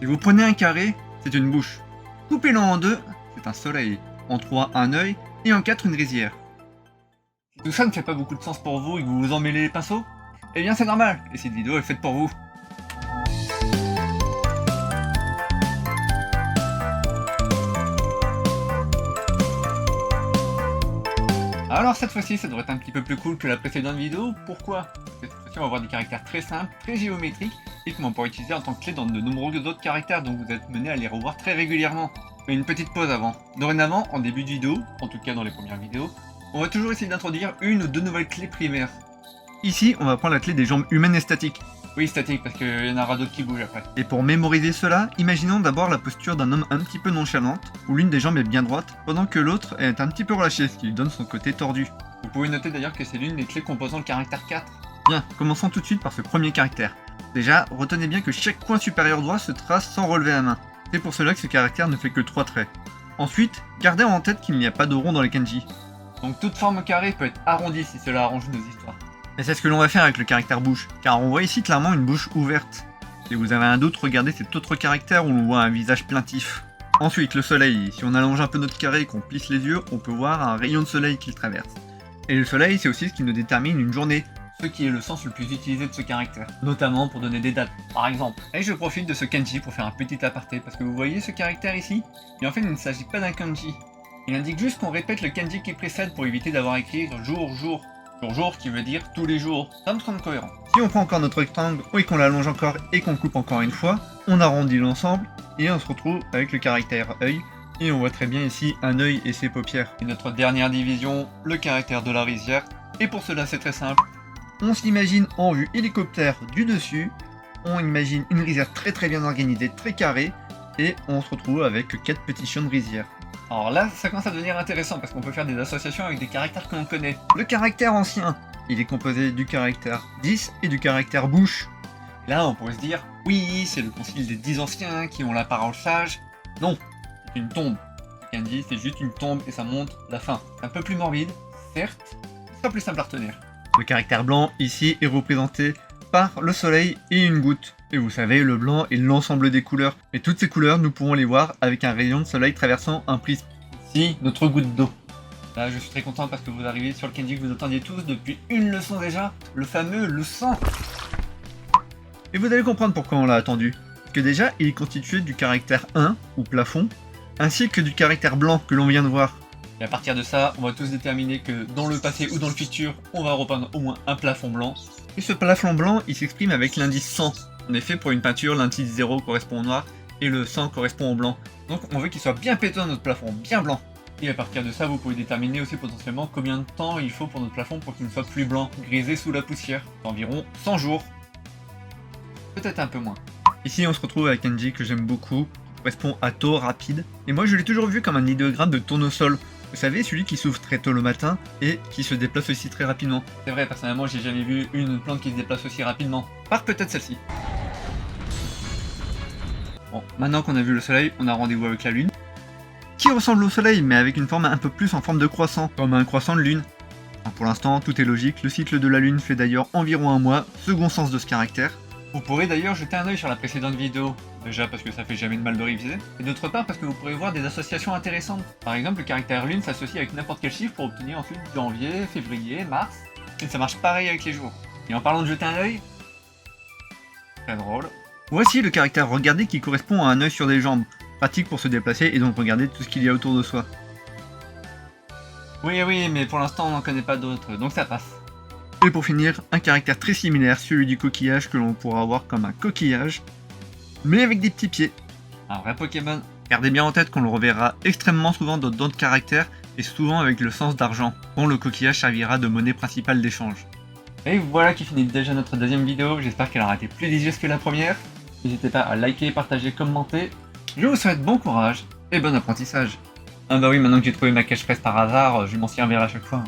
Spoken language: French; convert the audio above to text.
Si vous prenez un carré, c'est une bouche. Coupez-le en deux, c'est un soleil. En 3, un œil, et en 4, une rizière. Si tout ça ne fait pas beaucoup de sens pour vous et que vous vous emmêlez les pinceaux, eh bien c'est normal, et cette vidéo est faite pour vous. Alors cette fois-ci, ça devrait être un petit peu plus cool que la précédente vidéo. Pourquoi? Parce que cette fois-ci, on va avoir des caractères très simples, très géométriques, et que l'on pourra utiliser en tant que clé dans de nombreux autres caractères, donc vous êtes mené à les revoir très régulièrement. Mais une petite pause avant. Dorénavant, en début de vidéo, en tout cas dans les premières vidéos, on va toujours essayer d'introduire une ou deux nouvelles clés primaires. Ici, on va prendre la clé des jambes humaines et statiques. Oui, statique, parce qu'il y en aura d'autres qui bougent après. Et pour mémoriser cela, imaginons d'abord la posture d'un homme un petit peu nonchalante, où l'une des jambes est bien droite, pendant que l'autre est un petit peu relâchée, ce qui lui donne son côté tordu. Vous pouvez noter d'ailleurs que c'est l'une des clés composant le caractère 4. Bien, commençons tout de suite par ce premier caractère. Déjà, retenez bien que chaque coin supérieur droit se trace sans relever la main. C'est pour cela que ce caractère ne fait que 3 traits. Ensuite, gardez en tête qu'il n'y a pas de rond dans les kanji. Donc toute forme carrée peut être arrondie si cela arrange nos histoires. Et c'est ce que l'on va faire avec le caractère bouche, car on voit ici clairement une bouche ouverte. Si vous avez un doute, regardez cet autre caractère où l'on voit un visage plaintif. Ensuite, le soleil. Si on allonge un peu notre carré et qu'on plisse les yeux, on peut voir un rayon de soleil qui le traverse. Et le soleil, c'est aussi ce qui nous détermine une journée, ce qui est le sens le plus utilisé de ce caractère, notamment pour donner des dates, par exemple. Et je profite de ce kanji pour faire un petit aparté, parce que vous voyez ce caractère ici? Et en fait, il ne s'agit pas d'un kanji. Il indique juste qu'on répète le kanji qui précède pour éviter d'avoir écrit jour, jour. Jour qui veut dire tous les jours, ça me semble cohérent. Si on prend encore notre rectangle, et qu'on l'allonge encore et qu'on coupe encore une fois, on arrondit l'ensemble, et on se retrouve avec le caractère œil, et on voit très bien ici un œil et ses paupières. Et notre dernière division, le caractère de la rizière, et pour cela c'est très simple. On s'imagine en vue hélicoptère du dessus, on imagine une rizière très bien organisée, très carrée, et on se retrouve avec 4 petits champs de rizière. Alors là, ça commence à devenir intéressant parce qu'on peut faire des associations avec des caractères que l'on connaît. Le caractère ancien, il est composé du caractère 10 et du caractère bouche. Et là, on pourrait se dire, oui, c'est le concile des 10 anciens qui ont la parole sage. Non, c'est une tombe. Le kanji, c'est juste une tombe et ça montre la fin. Un peu plus morbide, certes, mais ça plus simple à retenir. Le caractère blanc, ici, est représenté par le soleil et une goutte. Et vous savez, le blanc est l'ensemble des couleurs. Et toutes ces couleurs, nous pouvons les voir avec un rayon de soleil traversant un prisme. Ici, notre goutte d'eau. Là, je suis très content parce que vous arrivez sur le kanji que vous attendiez tous depuis une leçon déjà, le fameux le sang. Et vous allez comprendre pourquoi on l'a attendu. Parce que déjà, il est constitué du caractère 1, ou plafond, ainsi que du caractère blanc que l'on vient de voir. Et à partir de ça, on va tous déterminer que dans le passé ou dans le futur, on va repeindre au moins un plafond blanc. Et ce plafond blanc, il s'exprime avec l'indice 100. En effet, pour une peinture, l'indice 0 correspond au noir et le 100 correspond au blanc. Donc on veut qu'il soit bien pétant notre plafond, bien blanc. Et à partir de ça, vous pouvez déterminer aussi potentiellement combien de temps il faut pour notre plafond pour qu'il ne soit plus blanc, grisé sous la poussière. Environ 100 jours. Peut-être un peu moins. Ici, on se retrouve avec un kanji que j'aime beaucoup, qui correspond à tôt, rapide. Et moi, je l'ai toujours vu comme un idéogramme de tournesol. Vous savez, celui qui s'ouvre très tôt le matin et qui se déplace aussi très rapidement. C'est vrai, personnellement, j'ai jamais vu une plante qui se déplace aussi rapidement. Par peut-être celle-ci. Bon, maintenant qu'on a vu le soleil, on a rendez-vous avec la lune, qui ressemble au soleil, mais avec une forme un peu plus en forme de croissant, comme un croissant de lune. Alors pour l'instant, tout est logique, le cycle de la lune fait d'ailleurs environ un mois, second sens de ce caractère. Vous pourrez d'ailleurs jeter un œil sur la précédente vidéo, déjà parce que ça fait jamais de mal de réviser, et d'autre part parce que vous pourrez voir des associations intéressantes. Par exemple, le caractère lune s'associe avec n'importe quel chiffre pour obtenir ensuite janvier, février, mars, et ça marche pareil avec les jours. Et en parlant de jeter un œil, très drôle. Voici le caractère regarder qui correspond à un œil sur des jambes, pratique pour se déplacer et donc regarder tout ce qu'il y a autour de soi. Oui, mais pour l'instant on n'en connaît pas d'autres, donc ça passe. Et pour finir, un caractère très similaire, celui du coquillage que l'on pourra voir comme un coquillage, mais avec des petits pieds. Un vrai Pokémon. Gardez bien en tête qu'on le reverra extrêmement souvent dans d'autres caractères et souvent avec le sens d'argent, dont le coquillage servira de monnaie principale d'échange. Et voilà qui finit déjà notre deuxième vidéo, j'espère qu'elle aura été plus digeste que la première. N'hésitez pas à liker, partager, commenter. Je vous souhaite bon courage et bon apprentissage. Ah bah oui, maintenant que j'ai trouvé ma cache-presse par hasard, je m'en servirai à chaque fois.